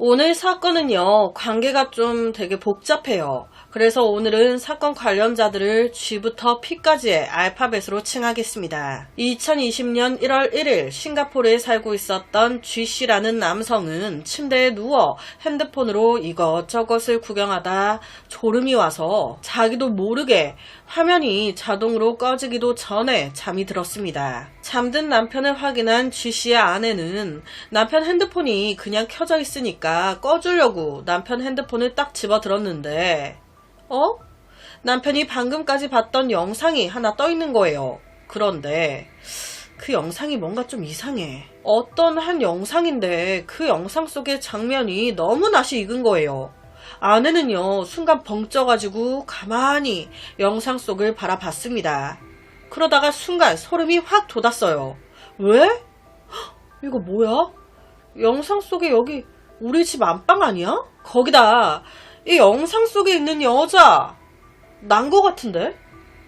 오늘 사건은요, 관계가 좀 되게 복잡해요. 그래서 오늘은 사건 관련자들을 G부터 P까지의 알파벳으로 칭하겠습니다. 2020년 1월 1일 싱가포르에 살고 있었던 G씨라는 남성은 침대에 누워 핸드폰으로 이것저것을 구경하다 졸음이 와서 자기도 모르게 화면이 자동으로 꺼지기도 전에 잠이 들었습니다. 잠든 남편을 확인한 G씨의 아내는 남편 핸드폰이 그냥 켜져 있으니까 꺼주려고 남편 핸드폰을 딱 집어들었는데 남편이 방금까지 봤던 영상이 하나 떠 있는 거예요. 그런데 그 영상이 뭔가 좀 이상해. 어떤 한 영상인데 그 영상 속의 장면이 너무 낯이 익은 거예요. 아내는요, 순간 벙 쪄가지고 가만히 영상 속을 바라봤습니다. 그러다가 순간 소름이 확 돋았어요. 왜? 헉, 이거 뭐야? 영상 속에 여기 우리 집 안방 아니야? 거기다 이 영상 속에 있는 여자 난 거 같은데?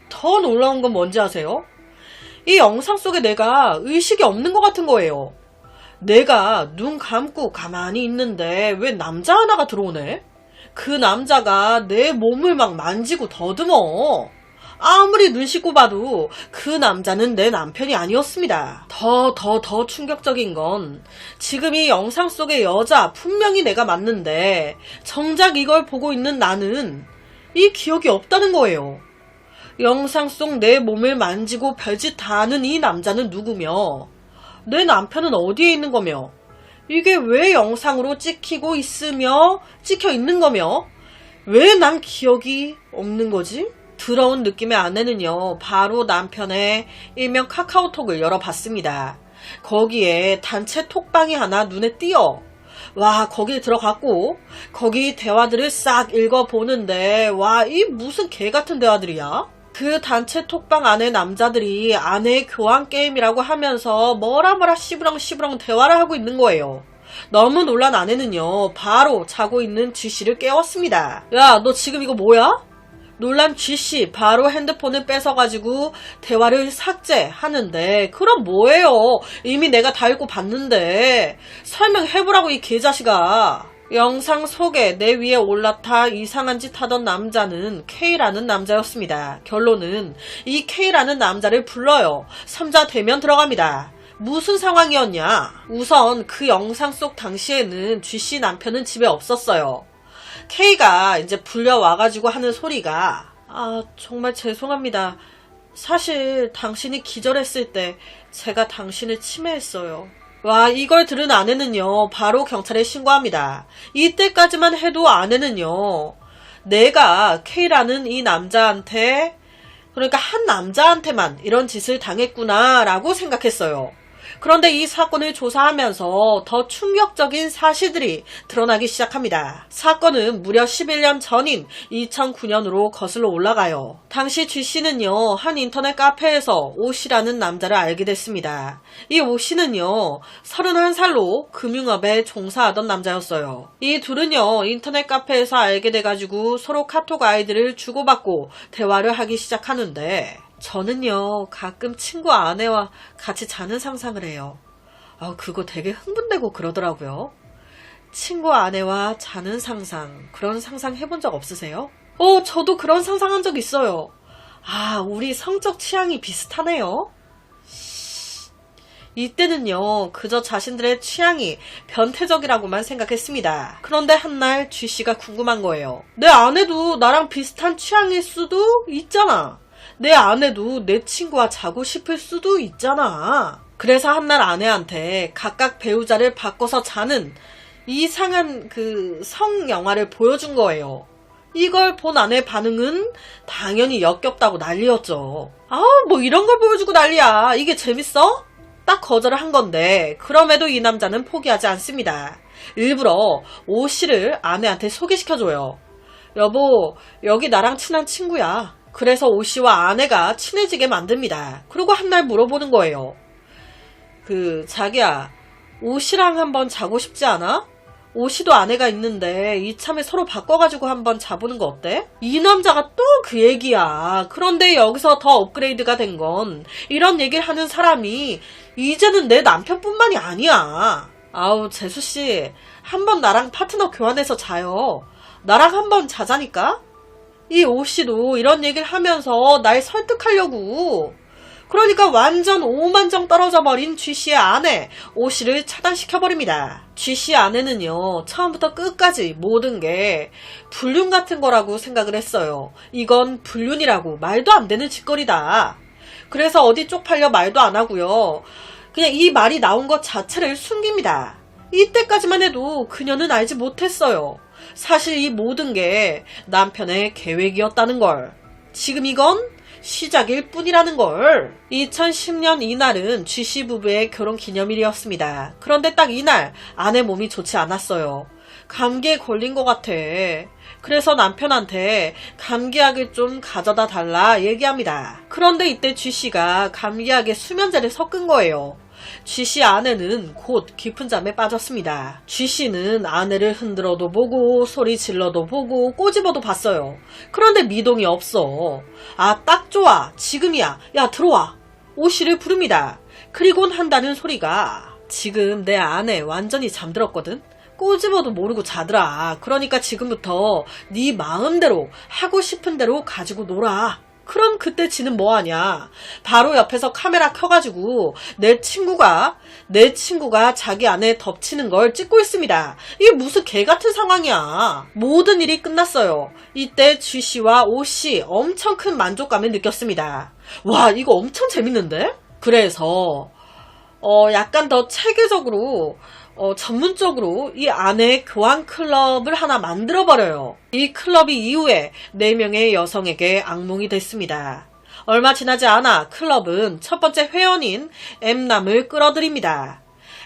더 놀라운 건 뭔지 아세요? 이 영상 속에 내가 의식이 없는 것 같은 거예요. 내가 눈 감고 가만히 있는데 왜 남자 하나가 들어오네? 그 남자가 내 몸을 막 만지고 더듬어. 아무리 눈 씻고 봐도 그 남자는 내 남편이 아니었습니다. 더 충격적인 건 지금 이 영상 속의 여자 분명히 내가 맞는데 정작 이걸 보고 있는 나는 이 기억이 없다는 거예요. 영상 속 내 몸을 만지고 별짓 다 하는 이 남자는 누구며 내 남편은 어디에 있는 거며 이게 왜 영상으로 찍혀 있는 거며 왜 난 기억이 없는 거지? 더러운 느낌의 아내는요, 바로 남편의 일명 카카오톡을 열어봤습니다. 거기에 단체 톡방이 하나 눈에 띄어. 와, 거기에 들어갔고 거기 대화들을 싹 읽어보는데 와, 이 무슨 개같은 대화들이야? 그 단체 톡방 안에 남자들이 아내의 교환 게임이라고 하면서 뭐라 시부렁 대화를 하고 있는 거예요. 너무 놀란 아내는요, 바로 자고 있는 G씨를 깨웠습니다. 야, 너 지금 이거 뭐야? 놀란 G씨 바로 핸드폰을 뺏어가지고 대화를 삭제하는데 그럼 뭐예요? 이미 내가 다 읽고 봤는데 설명해보라고 이 개자식아. 영상 속에 내 위에 올라타 이상한 짓 하던 남자는 K라는 남자였습니다. 결론은 이 K라는 남자를 불러요. 3자 대면 들어갑니다. 무슨 상황이었냐? 우선 그 영상 속 당시에는 G씨 남편은 집에 없었어요. K가 이제 불려와가지고 하는 소리가 정말 죄송합니다. 사실 당신이 기절했을 때 제가 당신을 침해했어요. 와, 이걸 들은 아내는요, 바로 경찰에 신고합니다. 이때까지만 해도 아내는요, 내가 K라는 이 남자한테, 그러니까 한 남자한테만 이런 짓을 당했구나 라고 생각했어요. 그런데 이 사건을 조사하면서 더 충격적인 사실들이 드러나기 시작합니다. 사건은 무려 11년 전인 2009년으로 거슬러 올라가요. 당시 G씨는요, 한 인터넷 카페에서 O씨라는 남자를 알게 됐습니다. 이 O씨는요, 31살로 금융업에 종사하던 남자였어요. 이 둘은요, 인터넷 카페에서 알게 돼가지고 서로 카톡 아이디를 주고받고 대화를 하기 시작하는데 저는요, 가끔 친구 아내와 같이 자는 상상을 해요. 그거 되게 흥분되고 그러더라고요. 친구 아내와 자는 상상, 그런 상상 해본 적 없으세요? 저도 그런 상상한 적 있어요. 우리 성적 취향이 비슷하네요. 이때는요, 그저 자신들의 취향이 변태적이라고만 생각했습니다. 그런데 한날 G씨가 궁금한 거예요. 내 아내도 나랑 비슷한 취향일 수도 있잖아. 내 아내도 내 친구와 자고 싶을 수도 있잖아. 그래서 한날 아내한테 각각 배우자를 바꿔서 자는 이상한 그 성영화를 보여준 거예요. 이걸 본 아내 반응은 당연히 역겹다고 난리였죠. 뭐 이런 걸 보여주고 난리야. 이게 재밌어? 딱 거절을 한 건데 그럼에도 이 남자는 포기하지 않습니다. 일부러 O씨를 아내한테 소개시켜줘요. 여보, 여기 나랑 친한 친구야. 그래서 O씨와 아내가 친해지게 만듭니다. 그리고 한날 물어보는 거예요. 자기야, O씨랑 한번 자고 싶지 않아? O씨도 아내가 있는데 이참에 서로 바꿔가지고 한번 자보는 거 어때? 이 남자가 또 그 얘기야. 그런데 여기서 더 업그레이드가 된 건 이런 얘기를 하는 사람이 이제는 내 남편뿐만이 아니야. 아우, 재수씨, 한번 나랑 파트너 교환해서 자요. 나랑 한번 자자니까? 이 오씨도 이런 얘기를 하면서 날 설득하려고. 그러니까 완전 오만정 떨어져 버린 쥐씨의 아내 오씨를 차단시켜버립니다. 쥐씨 아내는요, 처음부터 끝까지 모든 게 불륜 같은 거라고 생각을 했어요. 이건 불륜이라고 말도 안 되는 짓거리다. 그래서 어디 쪽팔려 말도 안 하고요. 그냥 이 말이 나온 것 자체를 숨깁니다. 이때까지만 해도 그녀는 알지 못했어요. 사실 이 모든 게 남편의 계획이었다는 걸. 지금 이건 시작일 뿐이라는 걸. 2010년 이날은 쥐씨 부부의 결혼 기념일이었습니다. 그런데 딱 이날 아내 몸이 좋지 않았어요. 감기에 걸린 것 같아. 그래서 남편한테 감기약을 좀 가져다 달라 얘기합니다. 그런데 이때 쥐씨가 감기약에 수면제를 섞은 거예요. 쥐씨 아내는 곧 깊은 잠에 빠졌습니다. 쥐씨는 아내를 흔들어도 보고 소리 질러도 보고 꼬집어도 봤어요. 그런데 미동이 없어. 아, 딱 좋아. 지금이야. 야, 들어와. 오씨를 부릅니다. 그리곤 한다는 소리가, 지금 내 아내 완전히 잠들었거든? 꼬집어도 모르고 자더라. 그러니까 지금부터 네 마음대로 하고 싶은 대로 가지고 놀아. 그럼 그때 지는 뭐하냐. 바로 옆에서 카메라 켜가지고 내 친구가 자기 아내 덮치는 걸 찍고 있습니다. 이게 무슨 개같은 상황이야. 모든 일이 끝났어요. 이때 쥐씨와 오씨 엄청 큰 만족감을 느꼈습니다. 와, 이거 엄청 재밌는데? 그래서 약간 더 체계적으로 전문적으로 이 아내 교환 클럽을 하나 만들어버려요. 이 클럽이 이후에 4명의 여성에게 악몽이 됐습니다. 얼마 지나지 않아 클럽은 첫 번째 회원인 M남을 끌어들입니다.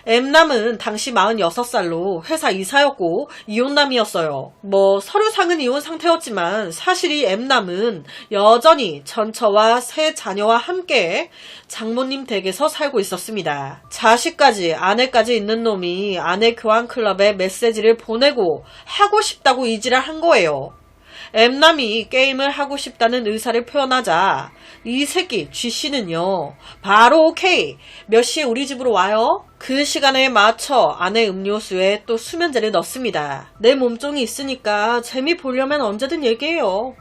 M남은 당시 46살로 회사 이사였고 이혼남이었어요. 서류상은 이혼 상태였지만 사실 이 M남은 여전히 전처와 세 자녀와 함께 장모님 댁에서 살고 있었습니다. 자식까지 아내까지 있는 놈이 아내 교환 클럽에 메시지를 보내고 하고 싶다고 이지랄 한 거예요. M남이 게임을 하고 싶다는 의사를 표현하자 이 새끼 쥐씨는요, 바로 오케이, 몇 시에 우리 집으로 와요? 그 시간에 맞춰 아내 음료수에 또 수면제를 넣습니다. 내 몸종이 있으니까 재미 보려면 언제든 얘기해요.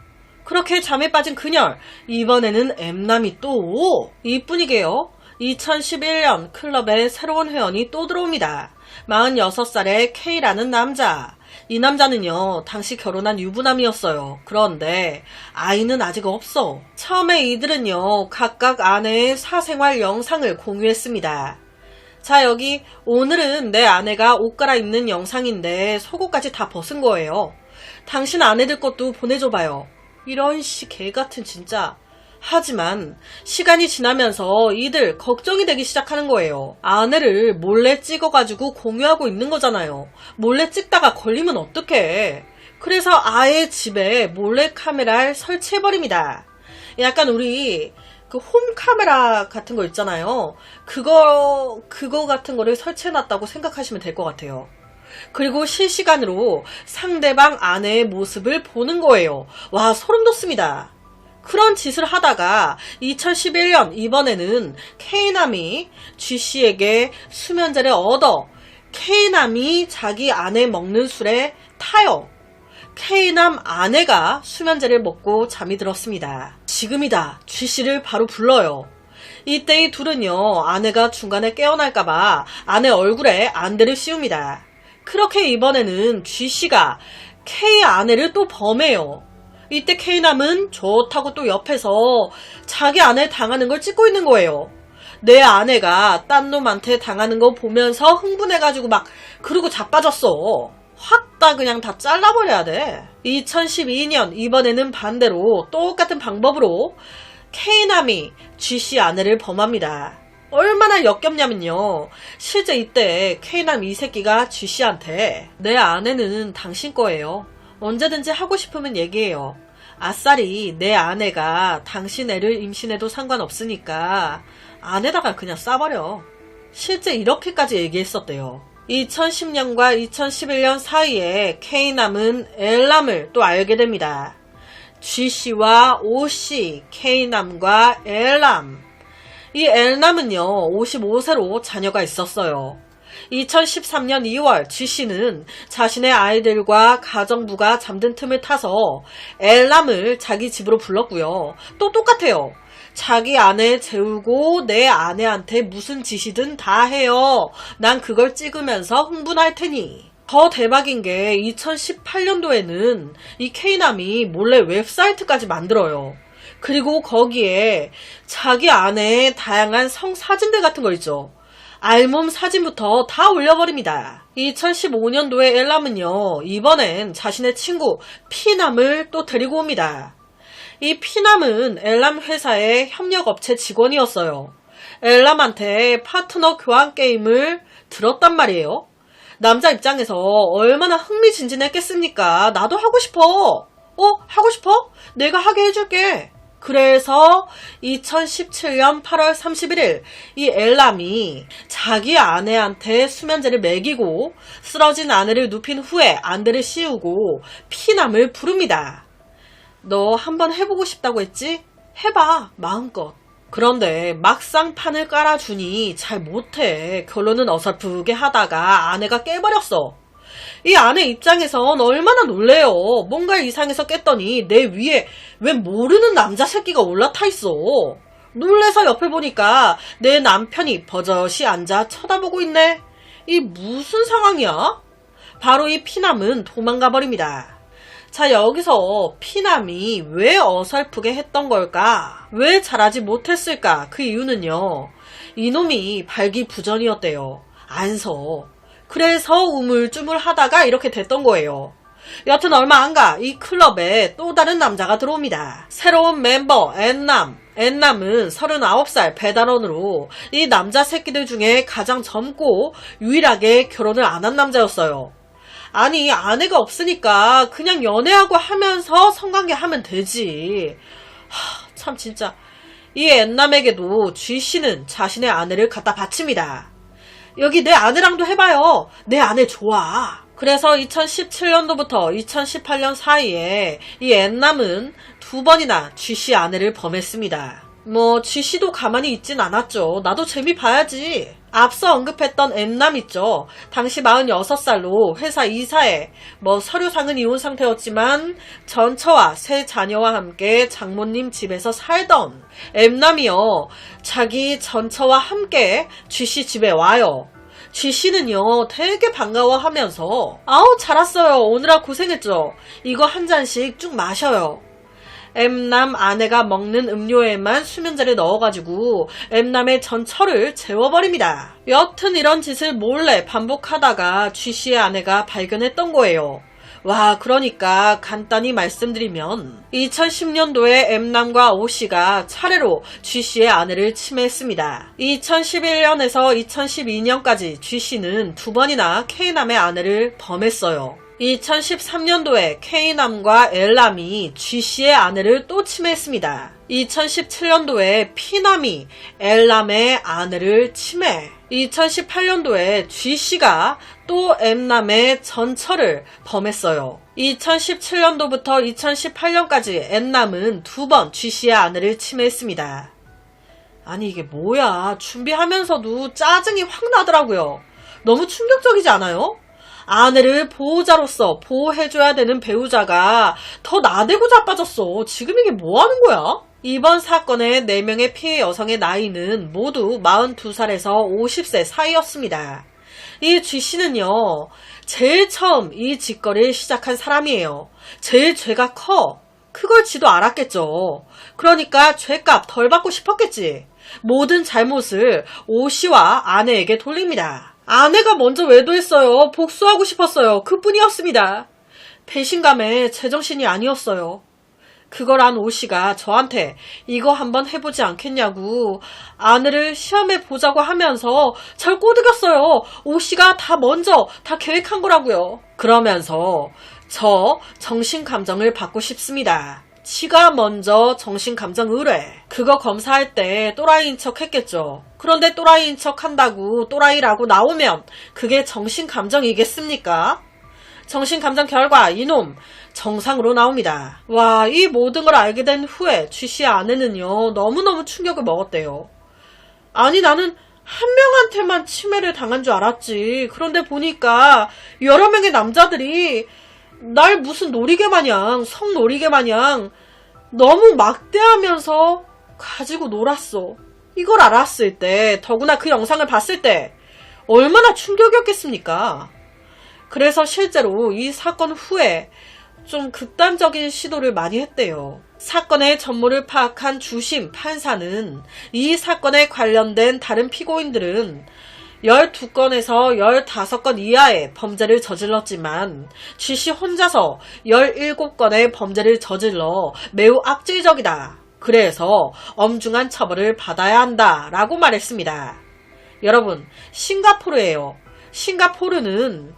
그렇게 잠에 빠진 그녀, 이번에는 M남이 또 이뿐이게요. 2011년 클럽에 새로운 회원이 또 들어옵니다. 46살의 K라는 남자. 이 남자는요, 당시 결혼한 유부남이었어요. 그런데 아이는 아직 없어. 처음에 이들은요, 각각 아내의 사생활 영상을 공유했습니다. 자, 여기 오늘은 내 아내가 옷 갈아입는 영상인데 속옷까지 다 벗은 거예요. 당신 아내들 것도 보내줘봐요. 이런 개같은 진짜. 하지만 시간이 지나면서 이들 걱정이 되기 시작하는 거예요. 아내를 몰래 찍어가지고 공유하고 있는 거잖아요. 몰래 찍다가 걸리면 어떡해. 그래서 아예 집에 몰래 카메라를 설치해버립니다. 약간 우리 그 홈 카메라 같은 거 있잖아요. 그거 같은 거를 설치해놨다고 생각하시면 될 것 같아요. 그리고 실시간으로 상대방 아내의 모습을 보는 거예요. 와, 소름 돋습니다. 그런 짓을 하다가 2011년 이번에는 K남이 G씨에게 수면제를 얻어 K남이 자기 아내 먹는 술에 타요. K남 아내가 수면제를 먹고 잠이 들었습니다. 지금이다. G씨를 바로 불러요. 이때 이 둘은요, 아내가 중간에 깨어날까봐 아내 얼굴에 안대를 씌웁니다. 그렇게 이번에는 G씨가 K 아내를 또 범해요. 이때 K남은 좋다고 또 옆에서 자기 아내 당하는 걸 찍고 있는 거예요. 내 아내가 딴 놈한테 당하는 거 보면서 흥분해가지고 막 그러고 자빠졌어. 확 다 그냥 다 잘라버려야 돼. 2012년 이번에는 반대로 똑같은 방법으로 K남이 G씨 아내를 범합니다. 얼마나 역겹냐면요. 실제 이때 K남 이 새끼가 G씨한테 내 아내는 당신 거예요. 언제든지 하고 싶으면 얘기해요. 아싸리 내 아내가 당신 애를 임신해도 상관없으니까 안에다가 그냥 싸버려. 실제 이렇게까지 얘기했었대요. 2010년과 2011년 사이에 K남은 L남을 또 알게 됩니다. G씨와 O씨, K남과 L남. 이 L남은요, 55세로 자녀가 있었어요. 2013년 2월 G씨는 자신의 아이들과 가정부가 잠든 틈을 타서 엘람을 자기 집으로 불렀고요. 또 똑같아요. 자기 아내 재우고 내 아내한테 무슨 짓이든 다 해요. 난 그걸 찍으면서 흥분할 테니. 더 대박인 게 2018년도에는 이 K남이 몰래 웹사이트까지 만들어요. 그리고 거기에 자기 아내의 다양한 성사진들 같은 거 있죠. 알몸 사진부터 다 올려버립니다. 2015년도에 엘람은요, 이번엔 자신의 친구 피남을 또 데리고 옵니다. 이 피남은 엘람 회사의 협력업체 직원이었어요. 엘람한테 파트너 교환 게임을 들었단 말이에요. 남자 입장에서 얼마나 흥미진진했겠습니까? 나도 하고 싶어. 하고 싶어? 내가 하게 해줄게. 그래서 2017년 8월 31일 이 엘람이 자기 아내한테 수면제를 먹이고 쓰러진 아내를 눕힌 후에 안대를 씌우고 피남을 부릅니다. 너 한번 해보고 싶다고 했지? 해봐, 마음껏. 그런데 막상 판을 깔아주니 잘 못해. 결론은 어설프게 하다가 아내가 깨버렸어. 이 아내 입장에선 얼마나 놀래요. 뭔가 이상해서 깼더니 내 위에 왜 모르는 남자 새끼가 올라타 있어. 놀래서 옆을 보니까 내 남편이 버젓이 앉아 쳐다보고 있네. 이 무슨 상황이야? 바로 이 피남은 도망가 버립니다. 자, 여기서 피남이 왜 어설프게 했던 걸까? 왜 잘하지 못했을까? 그 이유는요, 이놈이 발기부전이었대요. 안서. 그래서 우물쭈물 하다가 이렇게 됐던 거예요. 여튼 얼마 안 가 이 클럽에 또 다른 남자가 들어옵니다. 새로운 멤버 엔남. 엔남은 39살 배달원으로 이 남자 새끼들 중에 가장 젊고 유일하게 결혼을 안 한 남자였어요. 아니, 아내가 없으니까 그냥 연애하고 하면서 성관계하면 되지. 참 진짜. 이 엔남에게도 G씨는 자신의 아내를 갖다 바칩니다. 여기 내 아내랑도 해봐요. 내 아내 좋아. 그래서 2017년도부터 2018년 사이에 이 엔남은 2번이나 G씨 아내를 범했습니다. G씨도 가만히 있진 않았죠. 나도 재미 봐야지. 앞서 언급했던 엔남 있죠. 당시 46살로 회사 이사에 서류상은 이혼 상태였지만 전처와 세 자녀와 함께 장모님 집에서 살던 엔남이요. 자기 전처와 함께 G씨 집에 와요. G씨는요 되게 반가워하면서 아우 잘 왔어요. 오느라 고생했죠. 이거 한 잔씩 쭉 마셔요. M남 아내가 먹는 음료에만 수면제를 넣어가지고 M남의 전처를 재워버립니다. 여튼 이런 짓을 몰래 반복하다가 G씨의 아내가 발견했던 거예요. 와, 그러니까 간단히 말씀드리면 2010년도에 M남과 O씨가 차례로 G씨의 아내를 침해했습니다. 2011년에서 2012년까지 G씨는 2번이나 K남의 아내를 범했어요. 2013년도에 K남과 L남이 G씨의 아내를 또 침해했습니다. 2017년도에 P남이 L남의 아내를 침해. 2018년도에 G씨가 또 M남의 전처를 범했어요. 2017년도부터 2018년까지 N남은 2번 G씨의 아내를 침해했습니다. 아니 이게 뭐야. 준비하면서도 짜증이 확 나더라고요. 너무 충격적이지 않아요? 아내를 보호자로서 보호해줘야 되는 배우자가 더 나대고 자빠졌어. 지금 이게 뭐하는 거야? 이번 사건의 4명의 피해 여성의 나이는 모두 42살에서 50세 사이였습니다. 이 G씨는요, 제일 처음 이 짓거리를 시작한 사람이에요. 제일 죄가 커. 그걸 지도 알았겠죠. 그러니까 죄값 덜 받고 싶었겠지. 모든 잘못을 O씨와 아내에게 돌립니다. 아내가 먼저 외도했어요. 복수하고 싶었어요. 그뿐이었습니다. 배신감에 제정신이 아니었어요. 그걸 안 O씨가 저한테 이거 한번 해보지 않겠냐고 아내를 시험해보자고 하면서 절 꼬드겼어요. O씨가 다 먼저 다 계획한 거라고요. 그러면서 저 정신감정을 받고 싶습니다. 지가 먼저 정신감정 의뢰. 그거 검사할 때 또라이인 척 했겠죠. 그런데 또라이인 척 한다고 또라이라고 나오면 그게 정신감정이겠습니까? 정신감정 결과 이놈 정상으로 나옵니다. 와, 이 모든 걸 알게 된 후에 G씨의 아내는요 너무너무 충격을 먹었대요. 아니 나는 한 명한테만 침해를 당한 줄 알았지. 그런데 보니까 여러 명의 남자들이 날 무슨 놀이개 마냥, 성놀이개 마냥 너무 막대하면서 가지고 놀았어. 이걸 알았을 때, 더구나 그 영상을 봤을 때 얼마나 충격이었겠습니까? 그래서 실제로 이 사건 후에 좀 극단적인 시도를 많이 했대요. 사건의 전모를 파악한 주심 판사는 이 사건에 관련된 다른 피고인들은 12건에서 15건 이하의 범죄를 저질렀지만 쥐씨 혼자서 17건의 범죄를 저질러 매우 악질적이다. 그래서 엄중한 처벌을 받아야 한다 라고 말했습니다. 여러분, 싱가포르예요. 싱가포르는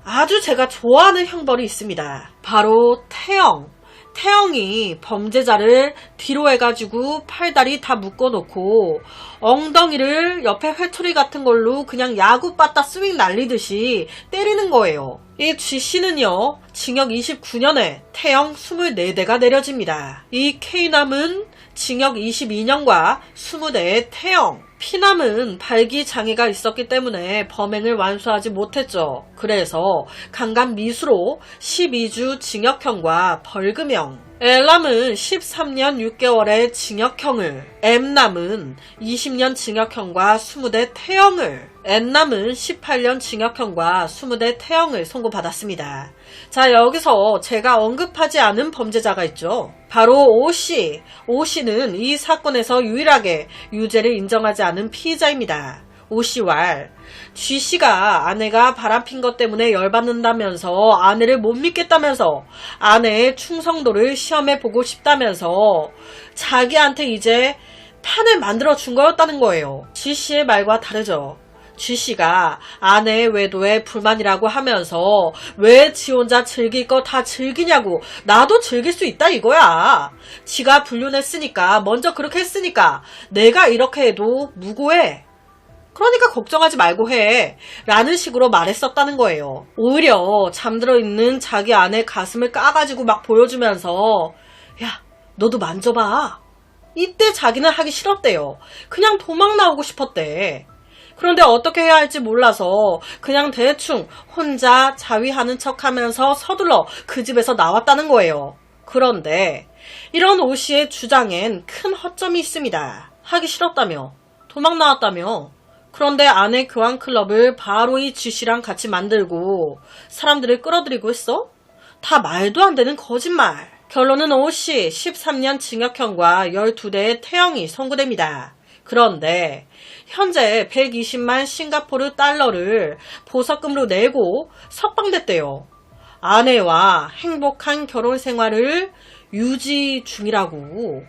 아주 제가 좋아하는 형벌이 있습니다. 바로 태형. 태형이 범죄자를 뒤로 해가지고 팔다리 다 묶어놓고 엉덩이를 옆에 회초리 같은 걸로 그냥 야구 빠따 스윙 날리듯이 때리는 거예요. 이 쥐씨는요, 징역 29년에 태형 24대가 내려집니다. 이 K남은 징역 22년과 20대의 태형. 피남은 발기장애가 있었기 때문에 범행을 완수하지 못했죠. 그래서 강간 미수로 12주 징역형과 벌금형. L남은 13년 6개월의 징역형을, M남은 20년 징역형과 20대 태형을, N남은 18년 징역형과 20대 태형을 선고받았습니다. 자, 여기서 제가 언급하지 않은 범죄자가 있죠. 바로 O씨. O씨는 이 사건에서 유일하게 유죄를 인정하지 않은 피의자입니다. O씨와 G씨가 아내가 바람핀 것 때문에 열받는다면서 아내를 못 믿겠다면서 아내의 충성도를 시험해 보고 싶다면서 자기한테 이제 판을 만들어 준 거였다는 거예요. G씨의 말과 다르죠. G씨가 아내의 외도에 불만이라고 하면서 왜 지 혼자 즐길 거 다 즐기냐고, 나도 즐길 수 있다 이거야. 지가 불륜했으니까, 먼저 그렇게 했으니까 내가 이렇게 해도 무고해. 그러니까 걱정하지 말고 해 라는 식으로 말했었다는 거예요. 오히려 잠들어 있는 자기 아내 가슴을 까가지고 막 보여주면서 야, 너도 만져봐. 이때 자기는 하기 싫었대요. 그냥 도망 나오고 싶었대. 그런데 어떻게 해야 할지 몰라서 그냥 대충 혼자 자위하는 척하면서 서둘러 그 집에서 나왔다는 거예요. 그런데 이런 O씨의 주장엔 큰 허점이 있습니다. 하기 싫었다며, 도망 나왔다며. 그런데 아내 교환클럽을 바로 이 G씨랑 같이 만들고 사람들을 끌어들이고 했어? 다 말도 안 되는 거짓말. 결론은 O씨 13년 징역형과 12대의 태형이 선고됩니다. 그런데 현재 120만 싱가포르 달러를 보석금으로 내고 석방됐대요. 아내와 행복한 결혼 생활을 유지 중이라고.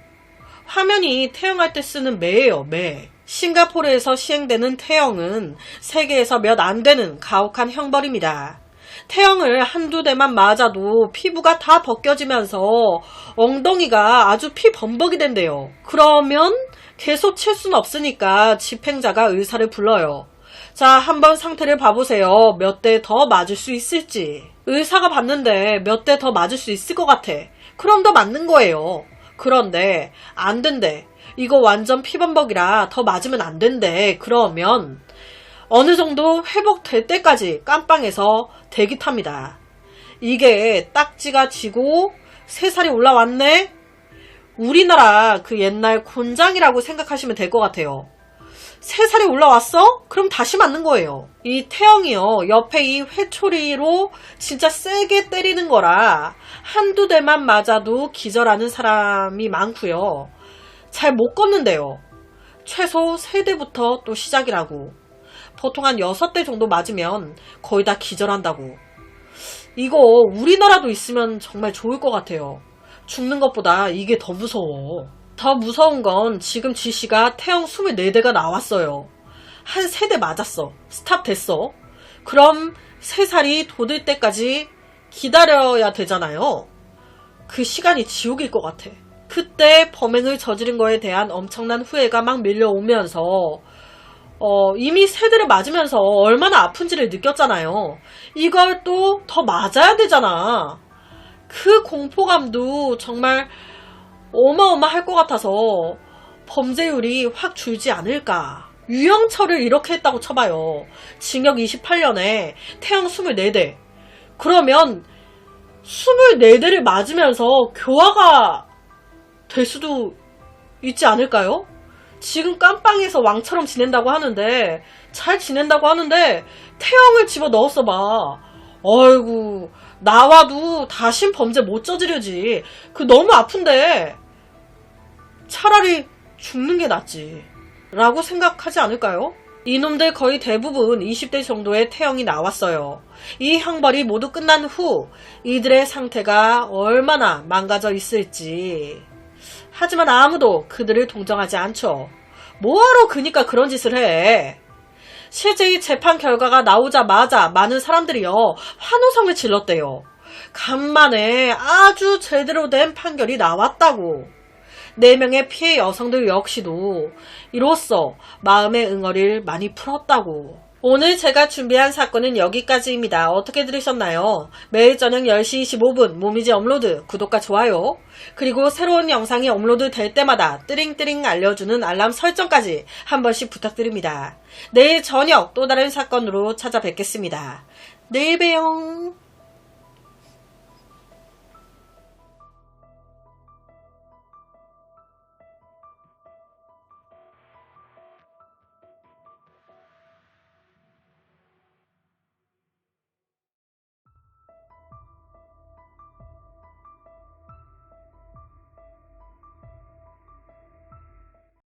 화면이 태형할 때 쓰는 매예요, 매. 싱가포르에서 시행되는 태형은 세계에서 몇 안 되는 가혹한 형벌입니다. 태형을 한두 대만 맞아도 피부가 다 벗겨지면서 엉덩이가 아주 피범벅이 된대요. 그러면 계속 칠 수는 없으니까 집행자가 의사를 불러요. 자, 한번 상태를 봐보세요. 몇 대 더 맞을 수 있을지. 의사가 봤는데 몇 대 더 맞을 수 있을 것 같아. 그럼 더 맞는 거예요. 그런데 안 된대. 이거 완전 피범벅이라 더 맞으면 안 된대. 그러면 어느 정도 회복될 때까지 깜빵에서 대기 탑니다. 이게 딱지가 지고 3살이 올라왔네? 우리나라 그 옛날 곤장이라고 생각하시면 될 것 같아요. 3살이 올라왔어? 그럼 다시 맞는 거예요. 이 태형이요, 옆에 이 회초리로 진짜 세게 때리는 거라 한두 대만 맞아도 기절하는 사람이 많고요. 잘 못 걷는데요. 최소 3대부터 또 시작이라고. 보통 한 6대 정도 맞으면 거의 다 기절한다고. 이거 우리나라도 있으면 정말 좋을 것 같아요. 죽는 것보다 이게 더 무서워. 더 무서운 건 지금 G씨가 태형 24대가 나왔어요. 한 3대 맞았어. 스탑 됐어. 그럼 3살이 돋을 때까지 기다려야 되잖아요. 그 시간이 지옥일 것 같아. 그때 범행을 저지른 거에 대한 엄청난 후회가 막 밀려오면서 이미 3대를 맞으면서 얼마나 아픈지를 느꼈잖아요. 이걸 또 더 맞아야 되잖아. 그 공포감도 정말 어마어마할 것 같아서 범죄율이 확 줄지 않을까. 유영철을 이렇게 했다고 쳐봐요. 징역 28년에 태형 24대. 그러면 24대를 맞으면서 교화가 될 수도 있지 않을까요? 지금 깜빵에서 왕처럼 지낸다고 하는데, 잘 지낸다고 하는데 태형을 집어넣었어 봐. 어이구, 나와도 다신 범죄 못 저지르지. 그 너무 아픈데 차라리 죽는 게 낫지 라고 생각하지 않을까요? 이놈들 거의 대부분 20대 정도의 태형이 나왔어요. 이 형벌이 모두 끝난 후 이들의 상태가 얼마나 망가져 있을지. 하지만 아무도 그들을 동정하지 않죠. 뭐하러 그니까 그런 짓을 해. 실제 이 재판 결과가 나오자마자 많은 사람들이요 환호성을 질렀대요. 간만에 아주 제대로 된 판결이 나왔다고. 4명의 피해 여성들 역시도 이로써 마음의 응어리를 많이 풀었다고. 오늘 제가 준비한 사건은 여기까지입니다. 어떻게 들으셨나요? 매일 저녁 10시 25분 모미지 업로드, 구독과 좋아요, 그리고 새로운 영상이 업로드 될 때마다 뜨링뜨링 알려주는 알람 설정까지 한 번씩 부탁드립니다. 내일 저녁 또 다른 사건으로 찾아뵙겠습니다. 내일 봬요.